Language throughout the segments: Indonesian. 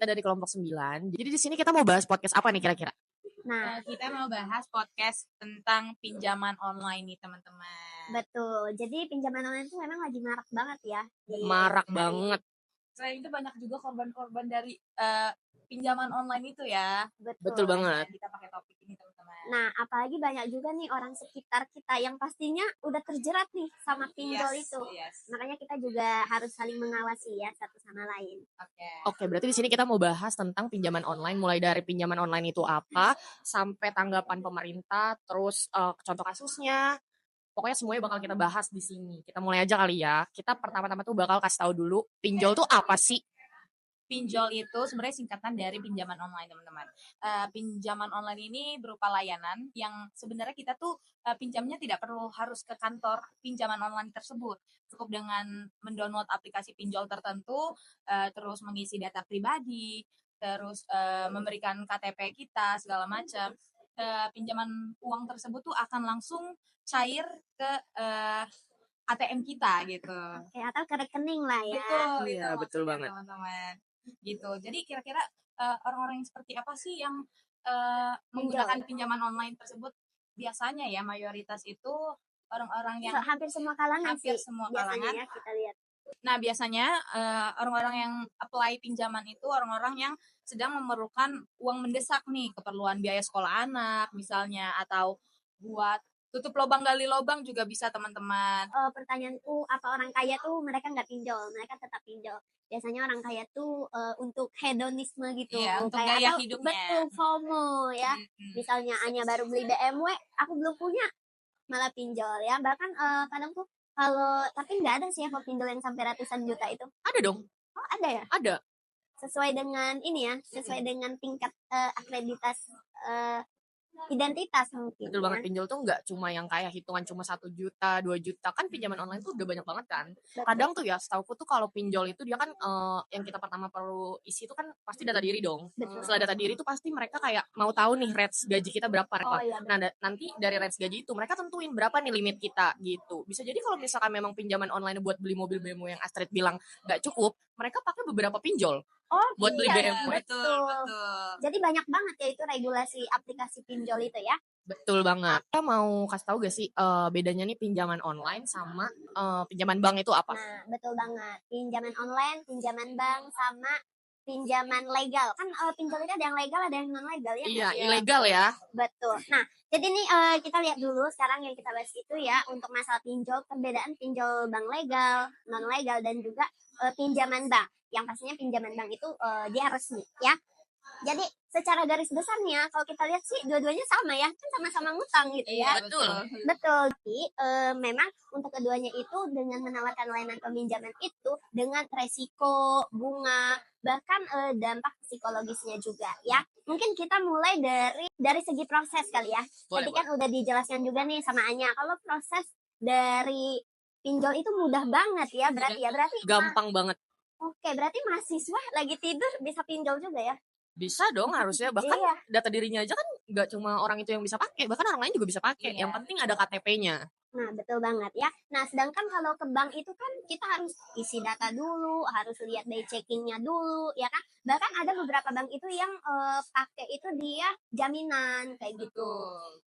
kita dari kelompok 9. Jadi di sini kita mau bahas podcast apa nih kira-kira? Nah, Kita mau bahas podcast tentang pinjaman online nih teman-teman. betul. Jadi pinjaman online itu memang lagi marak banget ya. Marak banget. Selain itu banyak juga korban-korban dari pinjaman online itu ya. Betul banget. Kita pakai topik ini teman-teman. Nah, apalagi banyak juga nih orang sekitar kita yang pastinya udah terjerat nih sama pinjol itu. Yes. Makanya kita juga harus saling mengawasi ya satu sama lain. Oke, berarti di sini kita mau bahas tentang pinjaman online, mulai dari pinjaman online itu apa, sampai tanggapan pemerintah, terus contoh kasusnya. Pokoknya semuanya bakal kita bahas di sini. Kita mulai aja kali ya. Kita pertama-tama tuh bakal kasih tahu dulu pinjol tuh apa sih? Pinjol itu sebenarnya singkatan dari pinjaman online teman-teman. Pinjaman online ini berupa layanan yang sebenarnya kita tuh pinjamnya tidak perlu harus ke kantor pinjaman online tersebut. Cukup dengan mendownload aplikasi pinjol tertentu, terus mengisi data pribadi, terus memberikan KTP kita segala macam. Pinjaman uang tersebut tuh akan langsung cair ke ATM kita gitu. Oke, atau ke rekening lah ya. Betul, Iya, itu betul maksudnya, banget. teman-teman. Gitu. Jadi kira-kira orang-orang yang seperti apa sih yang menggunakan pinjaman online tersebut? Biasanya ya mayoritas itu orang-orang yang Hampir semua kalangan hampir sih. semua Biasanya kalangan. ya kita lihat. Nah, biasanya orang-orang yang apply pinjaman itu orang-orang yang sedang memerlukan uang mendesak nih, keperluan biaya sekolah anak misalnya, atau buat tutup lubang gali lubang juga bisa teman-teman. Pertanyaanku, apa orang kaya tuh mereka nggak pinjol, mereka tetap pinjol. Biasanya orang kaya tuh untuk hedonisme gitu. Iya, untuk Kayak gaya atau hidupnya. betul FOMO ya. Mm-mm. Misalnya Anya baru beli BMW, aku belum punya, malah pinjol ya. Bahkan kadang tuh kalau, tapi nggak ada sih ya kalau pinjol yang sampai ratusan juta itu. Ada dong, Oh ada ya? ada. Sesuai dengan ini ya, sesuai dengan tingkat akreditas identitas mungkin. Betul ya. banget, pinjol tuh nggak cuma yang kayak hitungan cuma 1 juta, 2 juta. Kan pinjaman online tuh udah banyak banget kan. Betul. Kadang tuh ya setauku tuh kalau pinjol itu dia kan yang kita pertama perlu isi itu kan pasti data diri dong. Betul. Setelah data diri itu pasti mereka kayak mau tahu nih rates gaji kita berapa. Oh, iya, Nah nanti dari rates gaji itu mereka tentuin berapa nih limit kita gitu. Bisa jadi kalau misalkan memang pinjaman online buat beli mobil BMW yang Astrid bilang nggak cukup, mereka pakai beberapa pinjol Oh, buat beli iya, BMW. Betul. Jadi banyak banget ya itu regulasi aplikasi pinjol itu ya. Betul banget. Kita mau kasih tahu gak sih bedanya nih pinjaman online sama pinjaman bank itu apa? Nah, betul banget. Pinjaman online, pinjaman bank, sama pinjaman legal. Kan pinjol itu ada yang legal, ada yang non legal ya. Iya, Iya. ilegal ya. Betul. Nah, jadi nih kita lihat dulu sekarang yang kita bahas itu ya untuk masalah pinjol, perbedaan pinjol bank legal, non legal, dan juga pinjaman bank. Yang pastinya pinjaman bank itu dia resmi ya. Jadi secara garis besarnya kalau kita lihat sih dua-duanya sama ya, kan sama-sama ngutang gitu ya. Iya, Betul. Betul. Tapi memang untuk keduanya itu dengan menawarkan layanan peminjaman itu dengan resiko, bunga, bahkan dampak psikologisnya juga ya. Mungkin kita mulai dari segi proses kali ya. Boleh, Tadi kan udah dijelaskan juga nih sama Anya kalau proses dari pinjol itu mudah banget ya, berarti Gampang banget. Oke, berarti mahasiswa lagi tidur bisa pinjol juga ya. Bisa dong harusnya. Bahkan Iya. data dirinya aja kan nggak cuma orang itu yang bisa pakai, bahkan orang lain juga bisa pakai. Iya. Yang penting ada KTP-nya. Nah, betul banget ya. Nah, sedangkan kalau ke bank itu kan kita harus isi data dulu, harus lihat day checking-nya dulu, ya kan? Bahkan ada beberapa bank itu yang pakai itu dia jaminan kayak gitu.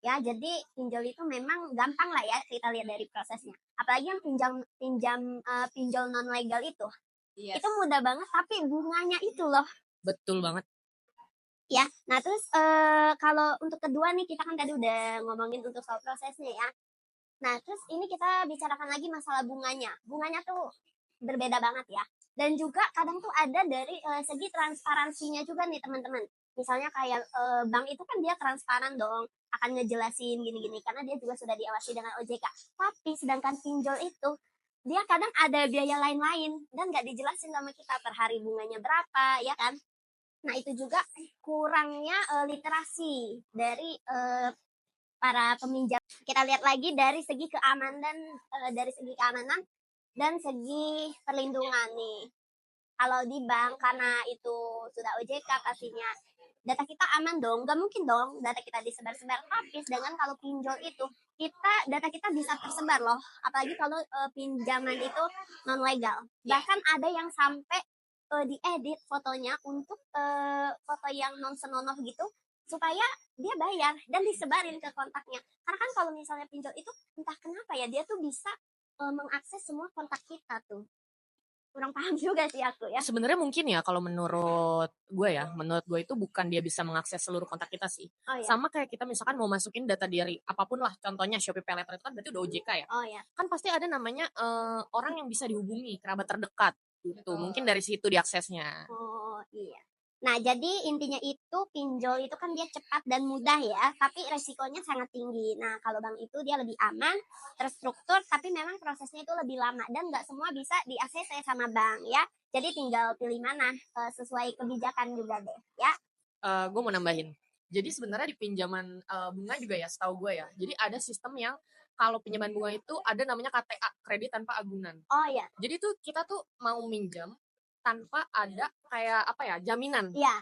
Ya, jadi pinjol itu memang gampang lah ya kita lihat dari prosesnya. Apalagi yang pinjol non legal itu. Yes. Itu mudah banget tapi bunganya itu loh. Betul banget. Ya, nah terus kalau untuk kedua nih kita kan tadi udah ngomongin untuk soal prosesnya ya. Nah terus ini kita bicarakan lagi masalah bunganya. Bunganya tuh berbeda banget ya. Dan juga kadang tuh ada dari segi transparansinya juga nih teman-teman. Misalnya kayak bank itu kan dia transparan dong, akan ngejelasin gini-gini karena dia juga sudah diawasi dengan OJK. Tapi sedangkan pinjol itu dia kadang ada biaya lain-lain dan nggak dijelasin sama kita per hari bunganya berapa, ya kan? Nah itu juga kurangnya literasi dari para peminjam. Kita lihat lagi dari segi keamanan dan segi perlindungan nih. Kalau di bank karena itu sudah OJK pastinya data kita aman dong, nggak mungkin dong data kita disebar-sebar. Tapi sedangkan kalau pinjol itu data kita bisa tersebar loh, apalagi kalau pinjaman itu non legal. Bahkan ada yang sampai diedit fotonya untuk foto yang non senonoh gitu supaya dia bayar dan disebarin ke kontaknya. Karena kan kalau misalnya pinjol itu entah kenapa ya dia tuh bisa mengakses semua kontak kita tuh. Kurang paham juga sih aku ya. Sebenarnya mungkin ya kalau menurut gue itu bukan dia bisa mengakses seluruh kontak kita sih. Oh ya. Sama kayak kita misalkan mau masukin data diri apapun lah, contohnya Shopee Paylater itu kan berarti udah OJK ya. Oh ya. Kan pasti ada namanya orang yang bisa dihubungi, kerabat terdekat gitu. Betul. Mungkin dari situ diaksesnya. Oh iya. Nah, jadi intinya itu pinjol itu kan dia cepat dan mudah ya, tapi resikonya sangat tinggi. Nah, kalau bank itu dia lebih aman, terstruktur, tapi memang prosesnya itu lebih lama dan nggak semua bisa di ACC sama bank ya. Jadi tinggal pilih mana sesuai kebijakan juga deh ya. Gue mau nambahin. Jadi sebenarnya di pinjaman bunga juga ya, setahu gue ya. Jadi ada sistem yang kalau pinjaman bunga itu ada namanya KTA, kredit tanpa agunan. Oh ya, Jadi tuh kita tuh mau minjam tanpa ada kayak apa ya, jaminan. iya.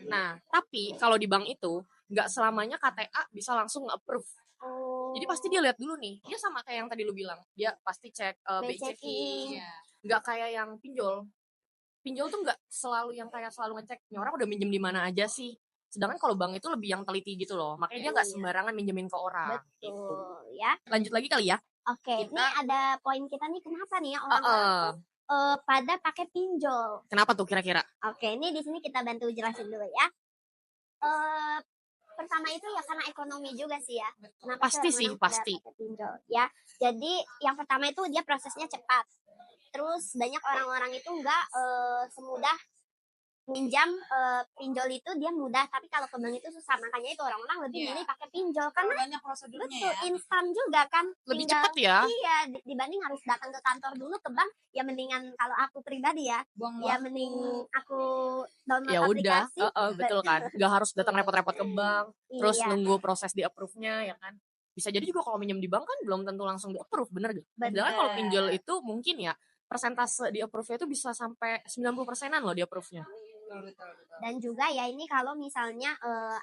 Nah, tapi kalau di bank itu nggak selamanya KTA bisa langsung approve. Oh. Jadi pasti dia lihat dulu nih. Dia sama kayak yang tadi lu bilang. Dia pasti cek BI checking. Iya. Nggak kayak yang pinjol. Pinjol tuh nggak selalu yang kayak selalu ngecek nih orang udah minjem di mana aja sih. Sedangkan kalau bank itu lebih yang teliti gitu loh. Makanya dia nggak Iya. sembarangan minjemin ke orang. Gitu. Betul ya. Lanjut lagi kali ya. Oke, Kita- ini ada poin kita nih kenapa nih ya orang-orang tuh pada pakai pinjol. Kenapa tuh kira-kira? Oke, ini di sini kita bantu jelasin dulu ya. Pertama itu ya karena ekonomi juga sih ya. Kenapa Pasti orang sih, pada pasti. pakai pinjol ya. Jadi yang pertama itu dia prosesnya cepat. Terus banyak orang-orang itu nggak semudah minjam pinjol itu dia mudah, tapi kalau ke bank itu susah. Makanya itu orang-orang lebih Iya. milih pakai pinjol karena Banyak prosedurnya betul ya. instan juga kan. Lebih Tinggal- cepat ya. Iya, dibanding harus datang ke kantor dulu ke bank, ya mendingan kalau aku pribadi ya, Buang ya waktu. mending aku download Ya udah, aplikasi. betul kan. Gak harus datang repot-repot ke bank. Terus Iya, nunggu proses di approve-nya ya kan. Bisa jadi juga kalau minjem di bank kan belum tentu langsung di approve, bener gak? Sedangkan kalau Bener. pinjol itu mungkin ya persentase di approve-nya itu bisa sampai 90%-an loh di approve-nya. Betul. dan juga ya ini kalau misalnya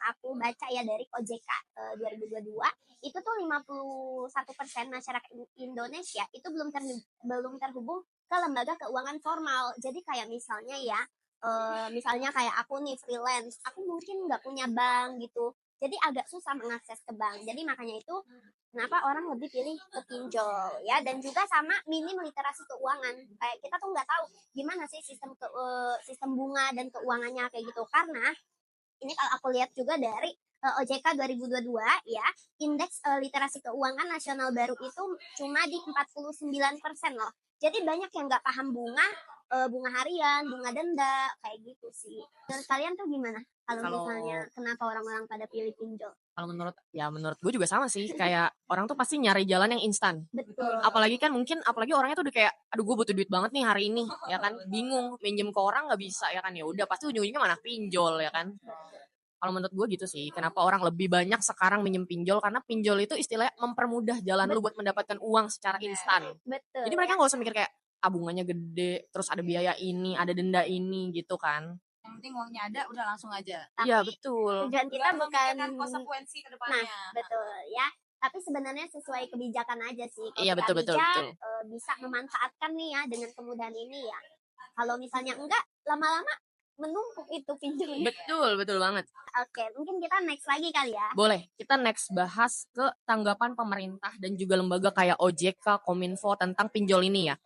aku baca ya dari OJK 2022 itu tuh 51% masyarakat Indonesia itu belum terhubung ke lembaga keuangan formal. Jadi kayak misalnya ya misalnya kayak aku nih freelance, aku mungkin nggak punya bank gitu. Jadi agak susah mengakses ke bank. Jadi makanya itu kenapa orang lebih pilih ke pinjol ya, dan juga sama minim literasi keuangan. Kayak kita tuh nggak tahu gimana sih sistem bunga dan keuangannya kayak gitu. Karena ini kalau aku lihat juga dari OJK 2022 ya, indeks literasi keuangan nasional baru itu cuma di 49% loh. Jadi banyak yang nggak paham bunga harian, bunga denda, kayak gitu sih. Menurut kalian tuh gimana? Kalau Kalau- misalnya kenapa orang-orang pada pilih pinjol? Kalau menurut gue juga sama sih. Kayak orang tuh pasti nyari jalan yang instan. Betul. Apalagi orangnya tuh udah kayak, aduh gue butuh duit banget nih hari ini, ya kan, bingung, minjem ke orang nggak bisa, ya kan, ya udah pasti ujung-ujungnya mana pinjol, ya kan. Kalau menurut gue gitu sih, kenapa orang lebih banyak sekarang minjem pinjol, karena pinjol itu istilahnya mempermudah jalan lu buat mendapatkan uang secara instan. Betul. Jadi mereka nggak usah mikir kayak tabungannya gede, terus ada biaya ini, ada denda ini gitu kan. Yang penting uangnya ada, udah langsung aja. Iya betul. Tujuan kita Nggak bukan memikirkan konsekuensi ke depannya. betul ya. Tapi sebenarnya sesuai kebijakan aja sih. Kalau Iya, kita betul. bijak, bisa memanfaatkan nih ya dengan kemudahan ini ya. Kalau misalnya enggak, lama-lama menumpuk itu pinjolnya. Betul banget. Oke, mungkin kita next lagi kali ya. Boleh, kita next bahas ke tanggapan pemerintah dan juga lembaga kayak OJK, Kominfo tentang pinjol ini ya.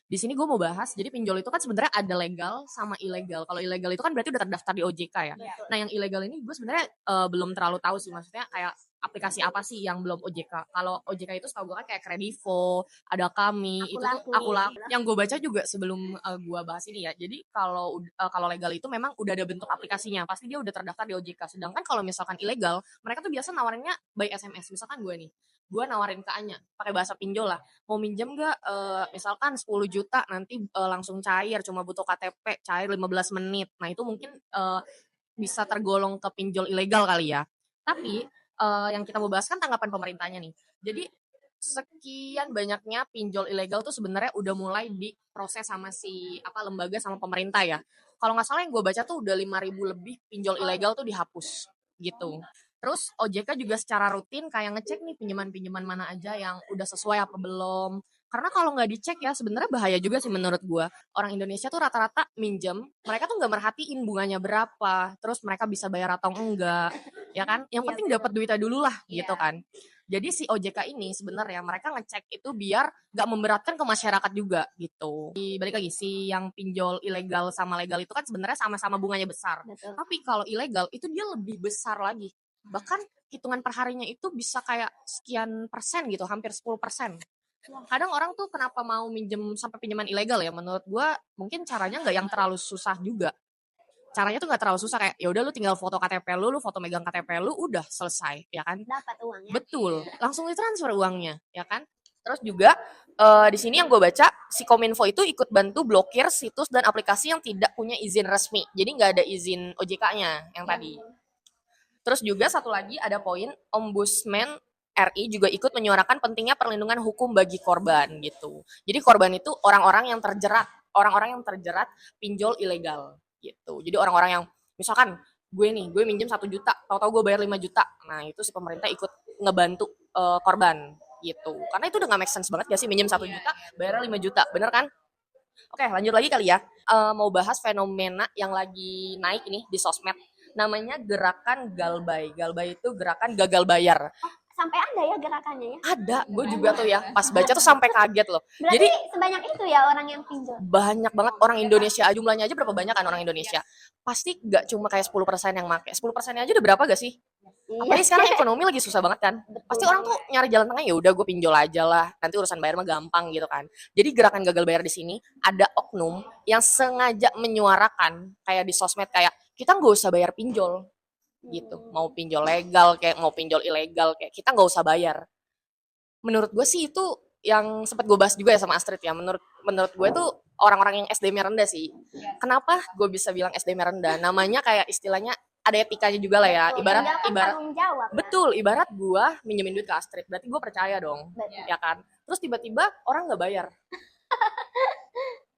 Di sini gue mau bahas, jadi pinjol itu kan sebenarnya ada legal sama ilegal. Kalau ilegal itu kan berarti udah terdaftar di OJK ya. Betul. Nah yang ilegal ini gue sebenarnya belum terlalu tahu sih, maksudnya kayak aplikasi apa sih yang belum OJK. Kalau OJK itu setahu gue kan kayak Kredivo, ada Kami, itu tuh Aku Laku. Yang gue baca juga sebelum gue bahas ini ya. Jadi kalau legal itu memang udah ada bentuk aplikasinya, pasti dia udah terdaftar di OJK. Sedangkan kalau misalkan ilegal, mereka tuh biasa nawarinnya by SMS. Misalkan gue nawarin ke Anya pakai bahasa pinjol lah, mau minjem gak misalkan 10 juta nanti langsung cair, cuma butuh KTP, cair 15 menit. Nah itu mungkin bisa tergolong ke pinjol ilegal kali ya. Tapi yang kita mau bahas kan tanggapan pemerintahnya nih. Jadi sekian banyaknya pinjol ilegal tuh sebenarnya udah mulai diproses sama lembaga sama pemerintah ya. Kalau nggak salah yang gue baca tuh udah 5.000 lebih pinjol ilegal tuh dihapus gitu. Terus OJK juga secara rutin kayak ngecek nih pinjaman-pinjaman mana aja yang udah sesuai apa belum. Karena kalau nggak dicek ya sebenarnya bahaya juga sih menurut gua. Orang Indonesia tuh rata-rata minjem, mereka tuh nggak merhatiin bunganya berapa, terus mereka bisa bayar atau enggak, ya kan? Yang Iya, penting betul. dapat duitnya dulu lah, gitu Iya. kan. Jadi si OJK ini sebenarnya mereka ngecek itu biar nggak memberatkan ke masyarakat juga gitu. Balik lagi si yang pinjol ilegal sama legal itu kan sebenarnya sama-sama bunganya besar. Betul. Tapi kalau ilegal itu dia lebih besar lagi. Bahkan hitungan perharinya itu bisa kayak sekian persen gitu, hampir 10%. Kadang orang tuh kenapa mau minjem sampai pinjaman ilegal ya? Menurut gua mungkin caranya nggak yang terlalu susah juga. Caranya tuh nggak terlalu susah kayak ya udah lu tinggal foto KTP lu foto megang KTP lu udah selesai, ya kan? Dapat uangnya. Betul, langsung ditransfer uangnya, ya kan? Terus juga di sini yang gue baca si Kominfo itu ikut bantu blokir situs dan aplikasi yang tidak punya izin resmi. Jadi nggak ada izin OJK-nya yang tadi. Terus juga satu lagi ada poin Ombudsman RI juga ikut menyuarakan pentingnya perlindungan hukum bagi korban gitu. Jadi korban itu orang-orang yang terjerat pinjol ilegal gitu. Jadi orang-orang yang misalkan gue minjem 1 juta, tahu-tahu gue bayar 5 juta. Nah, itu si pemerintah ikut ngebantu korban gitu. Karena itu udah gak make sense banget gak sih minjem 1 juta, bayar 5 juta, bener kan? Oke, lanjut lagi kali ya. Mau bahas fenomena yang lagi naik ini di sosmed. Namanya gerakan Galbay. Galbay itu gerakan gagal bayar. Sampai ada ya gerakannya ya? Ada, gue juga tuh ya. Pas baca tuh sampai kaget loh. Berarti Jadi sebanyak itu ya orang yang pinjol? banyak banget orang Indonesia. Jumlahnya aja berapa banyak kan orang Indonesia? Pasti gak cuma kayak 10% yang make. 10%-nya aja udah berapa gak sih? Apalagi sekarang ekonomi lagi susah banget kan. Pasti orang tuh nyari jalan tengah, ya udah gue pinjol aja lah. Nanti urusan bayar mah gampang gitu kan. Jadi gerakan gagal bayar di sini ada oknum yang sengaja menyuarakan kayak di sosmed kayak kita nggak usah bayar pinjol gitu. Mau pinjol legal kayak mau pinjol ilegal kayak kita nggak usah bayar. Menurut gue sih itu yang sempat gue bahas juga ya sama Astrid ya. Menurut gue tuh orang-orang yang SDM-nya rendah sih. Kenapa gue bisa bilang SDM-nya rendah? Namanya kayak istilahnya ada etikanya juga lah ya. Ibarat Tinggalkan ibarat tanggung jawab. betul, ibarat gua minjemin duit ke Astrid, berarti gue percaya dong, Betul. ya kan? Terus tiba-tiba orang nggak bayar.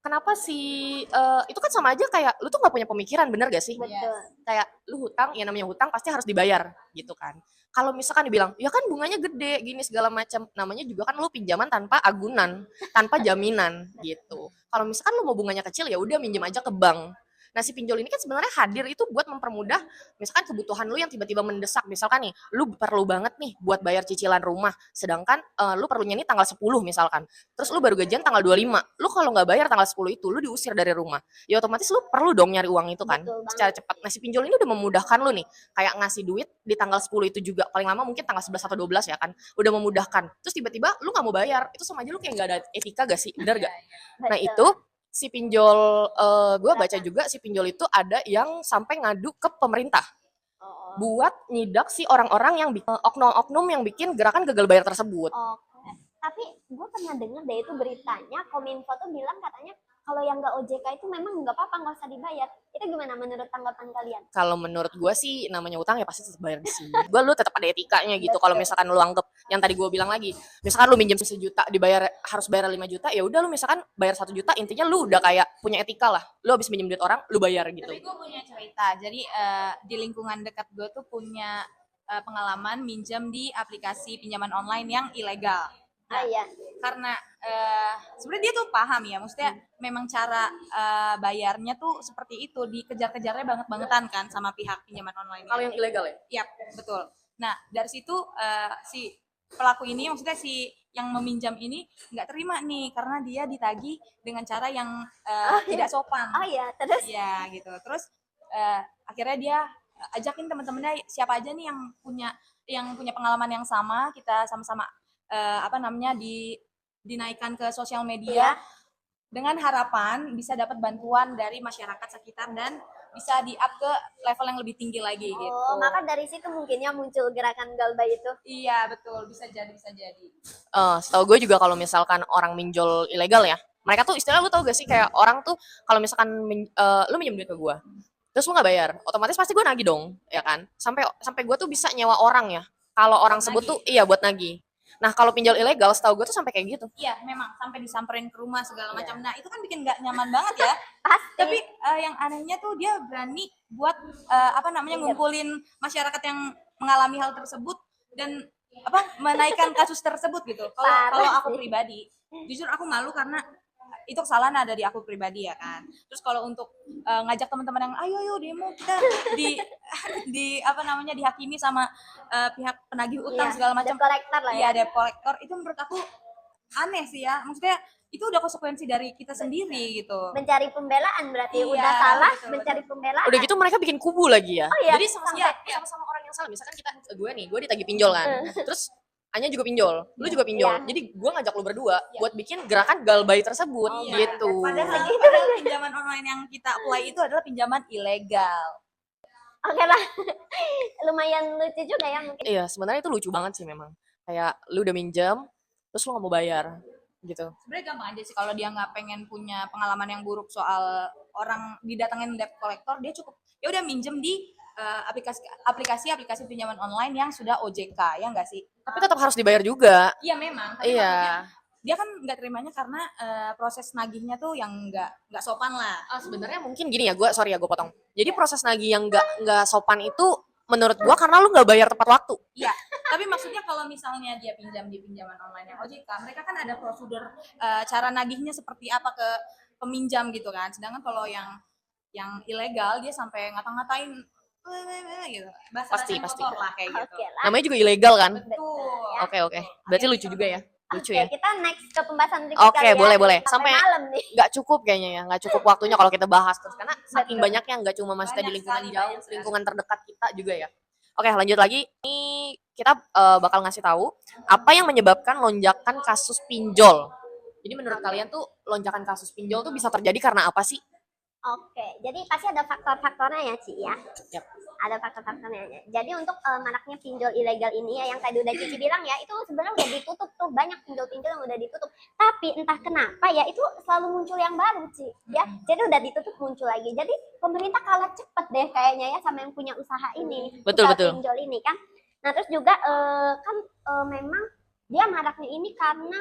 Kenapa sih? Itu kan sama aja kayak lu tuh nggak punya pemikiran, bener gak sih? Betul. Kayak lu hutang, ya namanya hutang pasti harus dibayar, gitu kan? Kalau misalkan dibilang, ya kan bunganya gede, gini segala macam, namanya juga kan lu pinjaman tanpa agunan, tanpa jaminan, gitu. Kalau misalkan lu mau bunganya kecil, ya udah minjem aja ke bank. Nah, si pinjol ini kan sebenarnya hadir itu buat mempermudah misalkan kebutuhan lu yang tiba-tiba mendesak. Misalkan nih, lu perlu banget nih buat bayar cicilan rumah, sedangkan lu perlunya nih tanggal 10 misalkan. Terus lu baru gajian tanggal 25. Lu kalau nggak bayar tanggal 10 itu, lu diusir dari rumah. Ya otomatis lu perlu dong nyari uang itu kan Betul banget. secara cepat. Nah, si pinjol ini udah memudahkan lu nih, kayak ngasih duit di tanggal 10 itu juga. Paling lama mungkin tanggal 11 atau 12 ya kan. Udah memudahkan. Terus tiba-tiba lu nggak mau bayar. Itu sama aja lu kayak nggak ada etika gak sih? Bener gak? Nah, Betul. itu si pinjol gue baca juga si pinjol itu ada yang sampai ngadu ke pemerintah Oh. buat nyidak si orang-orang yang oknum-oknum yang bikin gerakan gagal bayar tersebut. Oke. Tapi gue pernah dengar deh itu beritanya Kominfo tuh bilang katanya kalau yang nggak OJK itu memang nggak apa-apa, nggak usah dibayar. Itu gimana menurut tanggapan kalian? Kalau menurut gue sih namanya utang ya pasti tetap bayar di sini. Lu tetap ada etikanya gitu. Kalau misalkan lu anggap yang tadi gue bilang lagi, misalkan lu minjem 1 juta dibayar harus bayar 5 juta, ya udah lu misalkan bayar 1 juta, intinya lu udah kayak punya etika lah. Lu habis minjem duit orang, lu bayar gitu. Tapi gue punya cerita. Jadi di lingkungan dekat gue tuh punya pengalaman minjem di aplikasi pinjaman online yang ilegal. Ah iya. Karena sebenarnya dia tuh paham ya, maksudnya memang cara bayarnya tuh seperti itu, dikejar-kejarnya banget-bangetan kan sama pihak pinjaman online. Kalau yang ilegal ya? Yap, betul. Nah, dari situ si pelaku ini, maksudnya si yang meminjam ini nggak terima nih karena dia ditagih dengan cara yang tidak sopan. Oh iya, terus? Iya gitu. Terus akhirnya dia ajakin teman-temannya siapa aja nih yang punya pengalaman yang sama, kita sama-sama dinaikkan ke sosial media dengan harapan bisa dapat bantuan dari masyarakat sekitar dan bisa di-up ke level yang lebih tinggi lagi gitu. Oh, maka dari situ mungkinnya muncul gerakan Galbay itu. Iya, betul. Bisa jadi. Setahu gue juga kalau misalkan orang minjol ilegal ya, mereka tuh istilah lu tau gak sih kayak orang tuh kalau misalkan lu minjem duit ke gue, terus lu nggak bayar, otomatis pasti gue nagih dong, ya kan? Sampai gue tuh bisa nyewa orang ya. Kalau orang sebut tuh iya buat nagih. Nah, kalau pinjol ilegal setahu gue tuh sampai kayak gitu. Iya, memang sampai disamperin ke rumah segala macam. Nah, itu kan bikin nggak nyaman banget ya. Pasti. Tapi yang anehnya tuh dia berani buat ngumpulin masyarakat yang mengalami hal tersebut dan menaikkan kasus tersebut gitu. Kalau aku pribadi, Jujur aku malu karena itu kesalahan ada di aku pribadi ya kan. Terus kalau untuk ngajak teman-teman yang ayo demo kita di di apa namanya dihakimi sama pihak penagih utang Iya, segala macam. debt collector lah ya. Iya, debt collector itu menurut aku aneh sih ya. Maksudnya itu udah konsekuensi dari kita sendiri gitu. Mencari pembelaan berarti Iya, udah salah betul, mencari pembelaan. Udah gitu mereka bikin kubu lagi ya. Oh iya, Jadi sama-sama orang yang salah. Misalkan gue ditagih pinjol kan. Terus Anya juga pinjol, lu juga pinjol. Iya. Jadi gue ngajak lu berdua buat bikin gerakan galbay tersebut gitu. Padahal pinjaman online yang kita apply itu adalah pinjaman ilegal. Oke lah. Lumayan lucu juga ya mungkin. Iya, sebenarnya itu lucu banget sih memang. Kayak lu udah minjem, terus lu nggak mau bayar gitu. Sebenarnya gampang aja sih kalau dia nggak pengen punya pengalaman yang buruk soal orang didatengin debt collector, dia cukup ya udah minjem di aplikasi pinjaman online yang sudah OJK, ya nggak sih? Tapi tetap harus dibayar juga. Iya memang. Tapi Iya. maksudnya dia kan nggak terimanya karena proses nagihnya tuh yang nggak sopan lah. Sebenarnya mungkin gini ya, gue potong. Jadi proses nagih yang nggak sopan itu menurut gue karena lu nggak bayar tepat waktu. Iya. Tapi maksudnya kalau misalnya dia pinjam di pinjaman online yang OJK, mereka kan ada prosedur cara nagihnya seperti apa ke peminjam gitu kan. Sedangkan kalau yang ilegal dia sampai ngata-ngatain gitu. Pasti. Kotor lah kayak gitu. Oke lah. Namanya juga ilegal kan? Betul. Oke. Berarti lucu juga ya. Lucu Oke, ya. kita next ke pembahasan berikutnya. Oke, boleh. Sampai malam nih. nggak cukup kayaknya ya, nggak cukup waktunya kalau kita bahas terus karena saking Betul. banyaknya nggak cuma maksudnya di lingkungan Banyak jauh, sekali. lingkungan terdekat kita juga ya. Oke, lanjut lagi. Ini kita bakal ngasih tahu apa yang menyebabkan lonjakan kasus pinjol. Jadi menurut kalian tuh lonjakan kasus pinjol tuh bisa terjadi karena apa sih? Oke, jadi pasti ada faktor-faktornya ya, Ci ya. Yap. Ada faktor-faktornya. Jadi untuk maraknya pinjol ilegal ini ya, yang tadi udah Cici bilang ya, itu sebenarnya udah ditutup tuh, banyak pinjol-pinjol yang udah ditutup. Tapi entah kenapa ya, itu selalu muncul yang baru, Ci. Ya, jadi udah ditutup muncul lagi. Jadi pemerintah kalah cepet deh kayaknya ya sama yang punya usaha ini, Betul. pinjol ini kan. Nah terus juga memang dia maraknya ini karena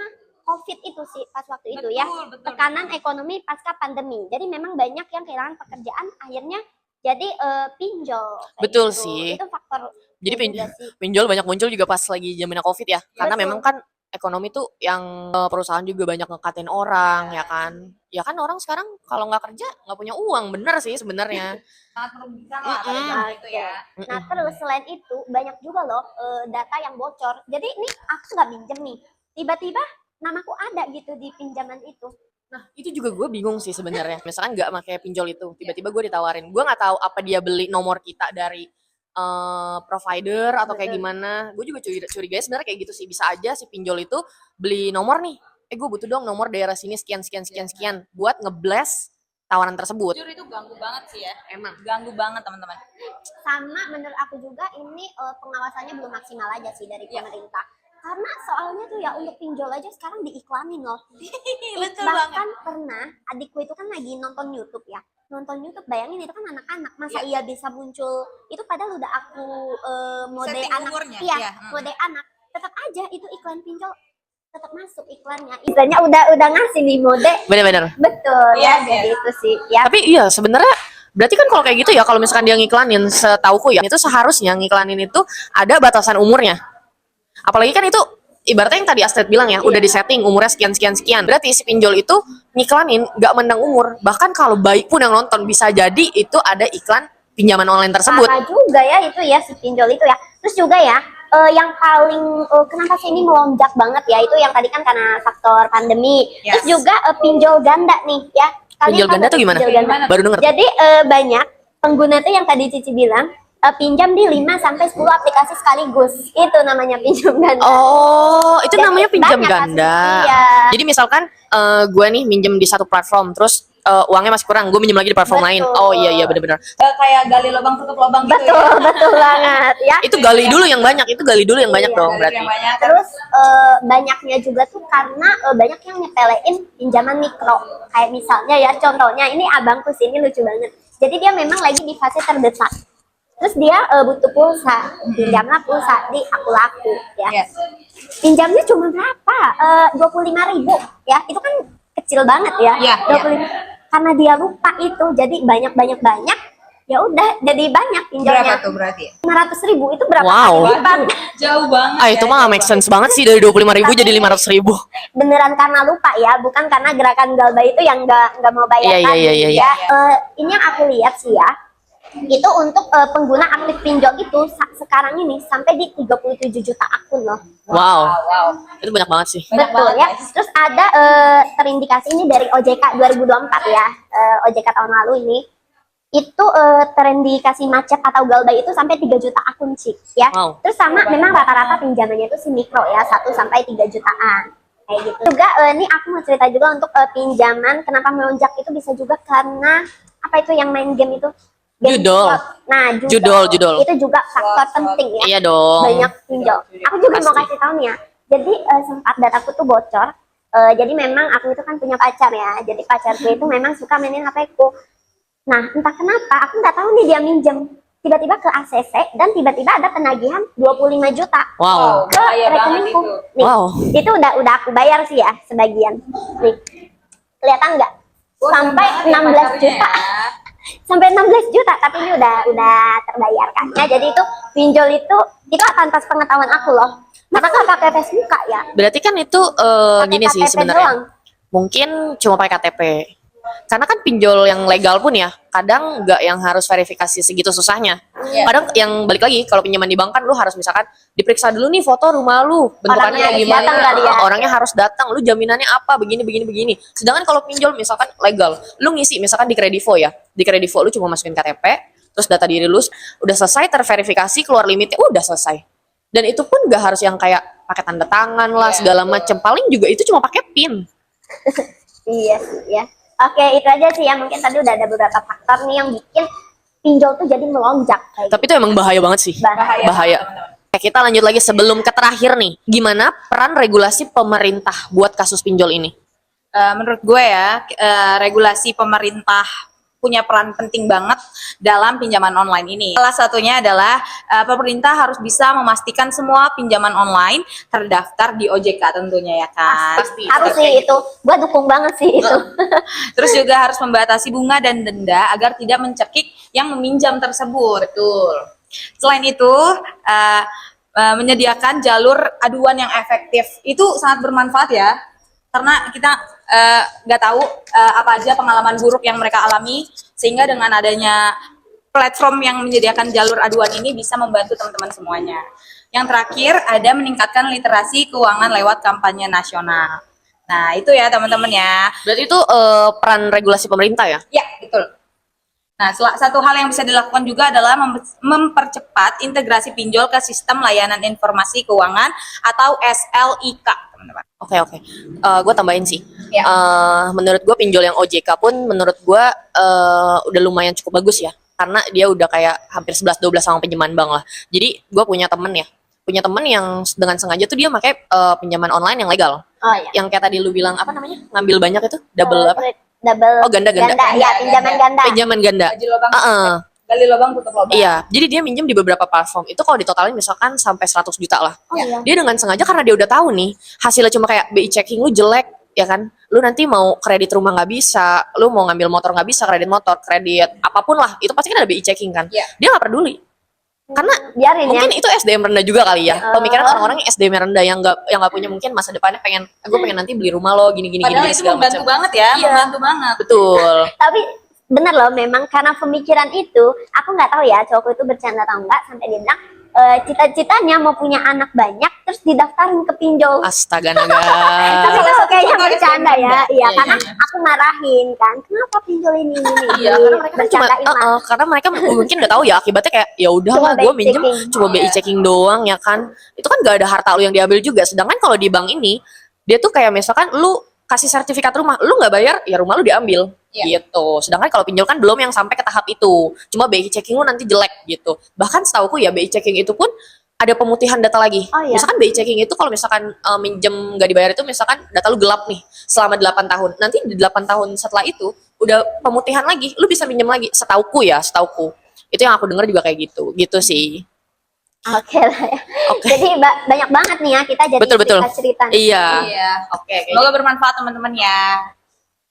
COVID itu sih pas waktu itu ya. Betul. Tekanan ekonomi pasca pandemi. Jadi memang banyak yang kehilangan pekerjaan, akhirnya jadi pinjol. Kayak Betul gitu. sih. Itu faktor. Jadi juga sih. pinjol banyak muncul juga pas lagi zamannya Covid ya. Karena Betul. memang kan ekonomi tuh yang perusahaan juga banyak ngekatin orang ya kan. Ya kan orang sekarang kalau nggak kerja nggak punya uang, bener sih sebenarnya. Sangat merugikan lah pada zaman itu ya. Nah terus selain itu banyak juga loh data yang bocor. Jadi ini aku nggak minjem nih, tiba-tiba namaku ada gitu di pinjaman itu. Nah, itu juga gue bingung sih sebenarnya. Misalkan nggak pakai pinjol itu, tiba-tiba gue ditawarin. Gue nggak tahu apa dia beli nomor kita dari provider atau kayak Betul. gimana. Gue juga curiga sebenarnya kayak gitu sih. Bisa aja si pinjol itu beli nomor nih. Gue butuh dong nomor daerah sini sekian buat ngeblast tawaran tersebut. Jujur itu ganggu banget sih ya. Emang Ganggu banget teman-teman. Sama menurut aku juga ini pengawasannya belum maksimal aja sih dari pemerintah. Karena soalnya tuh ya untuk pinjol aja sekarang diiklanin loh. Betul Bahkan pernah adikku itu kan lagi nonton YouTube ya. Nonton YouTube, bayangin itu kan anak-anak. Masa iya bisa muncul itu padahal udah aku mode Setting anak. umurnya, Iya, iya. mode anak. Tetap aja itu iklan pinjol tetap masuk iklannya. Istilahnya udah ngasih di mode. bener-bener. Betul Iya, ya, jadi itu sih. Ya, Tapi iya sebenarnya berarti kan kalau kayak gitu ya, kalau misalkan dia ngiklanin, setauku ya itu seharusnya ngiklanin itu ada batasan umurnya. Apalagi kan itu ibaratnya yang tadi Astrid bilang ya, udah disetting umurnya sekian. Berarti si pinjol itu ngiklanin nggak mandang umur. Bahkan kalau baik pun yang nonton bisa jadi itu ada iklan pinjaman online tersebut. parah juga ya itu ya si pinjol itu ya. Terus juga ya yang paling kenapa sih ini melonjak banget ya itu yang tadi kan karena faktor pandemi. Yes. Terus juga pinjol ganda nih ya. Kalian Pinjol tahu ganda nggak tuh gimana? pinjol ganda? Baru denger. Jadi banyak pengguna tuh yang tadi Cici bilang pinjam di 5 sampai 10 aplikasi sekaligus. Itu namanya pinjam ganda. Oh, itu Jadi namanya pinjam banyak ganda. kasusnya, iya. Jadi misalkan gue nih minjem di satu platform, terus uangnya masih kurang, gue minjem lagi di platform Betul. lain. Oh iya benar-benar. Kayak gali lubang tutup lubang gitu Betul, ya. betul banget ya. Itu gali dulu yang banyak, Iya, dong Dari berarti. yang banyak. Terus banyaknya juga tuh karena banyak yang nyepelein pinjaman mikro. Kayak misalnya ya contohnya ini abangku sih ini lucu banget. Jadi dia memang lagi di fase terdesak. Terus dia butuh pulsa, pinjamlah pulsa di aku laku ya. Yes. Pinjamnya cuma berapa? 25.000 ya. Itu kan kecil banget ya. Iya, 25. Karena dia lupa itu jadi banyak ya udah jadi banyak pinjolnya. Berapa tuh berarti? 500.000 itu berapa Wow. kali lipat? Jauh banget. Ah itu mah nggak make sense banget sih, dari 25.000 jadi 500.000. Beneran karena lupa ya, bukan karena gerakan Galba itu yang nggak mau bayar Iya, tadi. iya, iya, iya. Ya, ini yang aku lihat sih ya, itu untuk pengguna aktif pinjol itu sekarang ini sampai di 37 juta akun loh. Wow, Wow. itu banyak banget sih. Banyak Betul banget, ya. guys. Terus ada terindikasi ini dari OJK 2024 ya, OJK tahun lalu ini. Itu terindikasi macet atau Galba itu sampai 3 juta akun sih ya. Wow. Terus sama memang rata-rata pinjamannya itu si mikro ya, 1 sampai 3 jutaan. Kayak gitu. Juga ini aku mau cerita juga untuk pinjaman kenapa melonjak itu bisa juga karena apa itu yang main game itu? Game Judol. slot. Nah, Judol. itu juga faktor penting ya. Iya dong. Banyak pinjol. Aku juga mau Pasti. kasih tahu nih ya. Jadi sempat dataku tuh bocor. Jadi memang aku itu kan punya pacar ya. Jadi pacarku itu memang suka mainin HP ku. Nah, entah kenapa aku nggak tahu nih dia minjem. Tiba-tiba ke ACC dan tiba-tiba ada penagihan 25 juta Wow. ke bahaya banget rekeningku. itu. Nih, Wow. itu udah aku bayar sih ya sebagian. Nih, kelihatan nggak? Sampai 16 juta. Sampai 16 juta, tapi ini udah terbayar kan. Ya, jadi itu pinjol itu tanpa pengetahuan aku loh. Masa nggak pakai tes muka ya? Berarti kan itu Pakai gini sih KTP sebenarnya. doang. Mungkin cuma pakai KTP. Karena kan pinjol yang legal pun ya, kadang nggak yang harus verifikasi segitu susahnya. Iya. Kadang yang balik lagi, kalau pinjaman di bank kan lu harus misalkan diperiksa dulu nih foto rumah lu, bentukannya Orangnya kayak harus gimana, datang kali ya. orangnya harus datang, lu jaminannya apa, begini. Sedangkan kalau pinjol misalkan legal, lu ngisi misalkan di Kredivo ya, di Kredivo lu cuma masukin KTP, terus data diri lu, udah selesai terverifikasi, keluar limitnya, udah selesai. Dan itu pun nggak harus yang kayak pakai tanda tangan lah, Iya, segala betul. macem. Paling juga itu cuma pakai PIN. Iya sih ya. Oke, itu aja sih ya. Mungkin tadi udah ada beberapa faktor nih yang bikin pinjol tuh jadi melonjak kayak Tapi itu emang bahaya banget sih. bahaya. Bahaya. Oke, kita lanjut lagi sebelum ke terakhir nih. Gimana peran regulasi pemerintah buat kasus pinjol ini? Menurut gue ya, regulasi pemerintah punya peran penting banget dalam pinjaman online ini. Salah satunya adalah pemerintah harus bisa memastikan semua pinjaman online terdaftar di OJK tentunya ya kan. Pasti. Harus sih itu. Gua dukung banget sih itu. Terus juga harus membatasi bunga dan denda agar tidak mencekik yang meminjam tersebut. Betul. Selain itu, menyediakan jalur aduan yang efektif itu sangat bermanfaat ya, karena kita nggak tahu apa aja pengalaman buruk yang mereka alami, sehingga dengan adanya platform yang menyediakan jalur aduan ini bisa membantu teman-teman semuanya. Yang terakhir ada meningkatkan literasi keuangan lewat kampanye nasional. Nah itu ya teman-teman ya. Berarti itu peran regulasi pemerintah ya? Ya, betul. Nah, satu hal yang bisa dilakukan juga adalah mempercepat integrasi pinjol ke sistem layanan informasi keuangan atau SLIK, teman-teman. Oke. Gue tambahin sih. Ya. Menurut gue pinjol yang OJK pun menurut gue udah lumayan cukup bagus ya. Karena dia udah kayak hampir 11-12 sama pinjaman bank lah. Jadi gue punya temen yang dengan sengaja tuh dia pakai pinjaman online yang legal. Oh iya. Yang kayak tadi lu bilang apa namanya? Ngambil banyak itu double apa? Double. Oh, ganda. Ya, pinjaman ganda. Pinjaman ganda. Gaji lubang, Heeh. gali lubang tutup lubang. Iya, jadi dia minjem di beberapa platform. Itu kalau ditotalin misalkan sampai 100 juta lah. Oh iya. Dia dengan sengaja karena dia udah tahu nih, hasilnya cuma kayak BI checking lu jelek, ya kan? Lu nanti mau kredit rumah nggak bisa, lu mau ngambil motor nggak bisa, kredit motor, kredit apapun lah, itu pasti kan ada BI checking kan. Iya. Dia nggak peduli. Karena Biarin ya. mungkin itu SDM rendah juga kali ya. Pemikiran orang-orang yang SDM rendah yang nggak punya mungkin masa depannya gue pengen nanti beli rumah lo gini Padahal itu segala membantu macam. banget ya, Iya. membantu banget. Betul. Tapi bener loh, memang karena pemikiran itu, aku nggak tahu ya cowokku itu bercanda atau enggak, sampai dia bilang cita-citanya mau punya anak banyak terus didaftarin ke pinjol. Astaga Tapi naga. itu kayaknya contohnya bercanda ya, bercanda. iya, Iya, karena aku marahin kan, kenapa pinjol ini Iya, karena mereka kan cuma bercandain lah. karena mereka mungkin nggak tahu ya akibatnya kayak ya udahlah Cuma gue BI minjem checking. cuma BI checking doang ya kan. Itu kan gak ada harta lu yang diambil juga. Sedangkan kalau di bank ini dia tuh kayak misalkan lu kasih sertifikat rumah, lu nggak bayar ya rumah lu diambil gitu. Sedangkan kalau pinjol kan belum yang sampai ke tahap itu. Cuma BI checking lu nanti jelek gitu. Bahkan setauku ya BI checking itu pun ada pemutihan data lagi. Oh, iya. Misalkan BI checking itu kalau misalkan minjem nggak dibayar itu misalkan data lu gelap nih selama 8 tahun. Nanti di 8 tahun setelah itu udah pemutihan lagi, lu bisa pinjam lagi. Setauku. Itu yang aku dengar juga kayak gitu. Gitu sih. Oke lah ya. Oke. Jadi banyak banget nih ya kita jadi Betul. cerita-cerita. Iya. Iya. Oke. Semoga bermanfaat teman-teman ya.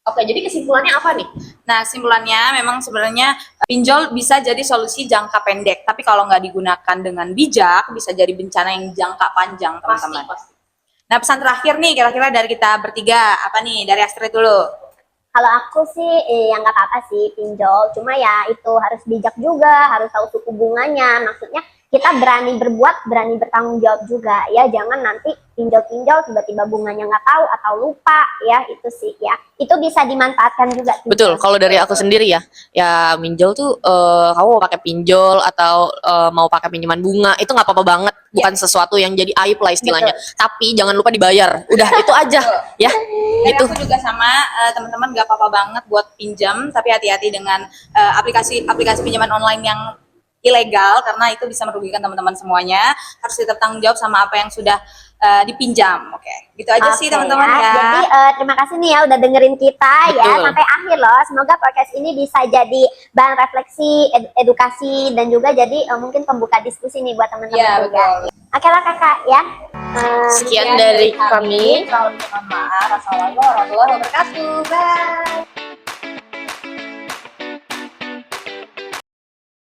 Oke, jadi kesimpulannya apa nih? Nah, kesimpulannya memang sebenarnya Pinjol bisa jadi solusi jangka pendek, tapi kalau nggak digunakan dengan bijak, bisa jadi bencana yang jangka panjang, teman-teman. Nah, pesan terakhir nih, kira-kira dari kita bertiga, apa nih? Dari Astrid dulu. Kalau aku sih ya nggak apa-apa sih pinjol, cuma ya itu harus bijak juga, harus tahu suku bunganya. Maksudnya kita berani berbuat, berani bertanggung jawab juga ya. Jangan nanti pinjol-pinjol tiba-tiba bunganya nggak tahu atau lupa ya, itu sih ya. Itu bisa dimanfaatkan juga. Betul, kalau dari aku sendiri ya minjol tuh kamu mau pakai pinjol atau mau pakai pinjaman bunga itu nggak apa-apa banget, bukan sesuatu yang jadi aib lah istilahnya. Tapi jangan lupa dibayar. Udah itu aja ya. Dan Gitu. aku juga sama teman-teman, nggak apa-apa banget buat pinjam, tapi hati-hati dengan aplikasi pinjaman online yang ilegal, karena itu bisa merugikan teman-teman semuanya. Harus tetap tanggung jawab sama apa yang sudah dipinjam. Oke, gitu aja sih Oke teman-teman ya. Jadi terima kasih nih ya udah dengerin kita ya Betul. sampai akhir loh. Semoga podcast ini bisa jadi bahan refleksi, edukasi dan juga jadi mungkin pembuka diskusi nih buat teman-teman Iya, juga. betul. Oke lah kakak ya. Sekian dari kami. Mohon maaf. Assalamualaikum warahmatullahi wabarakatuh. Bye.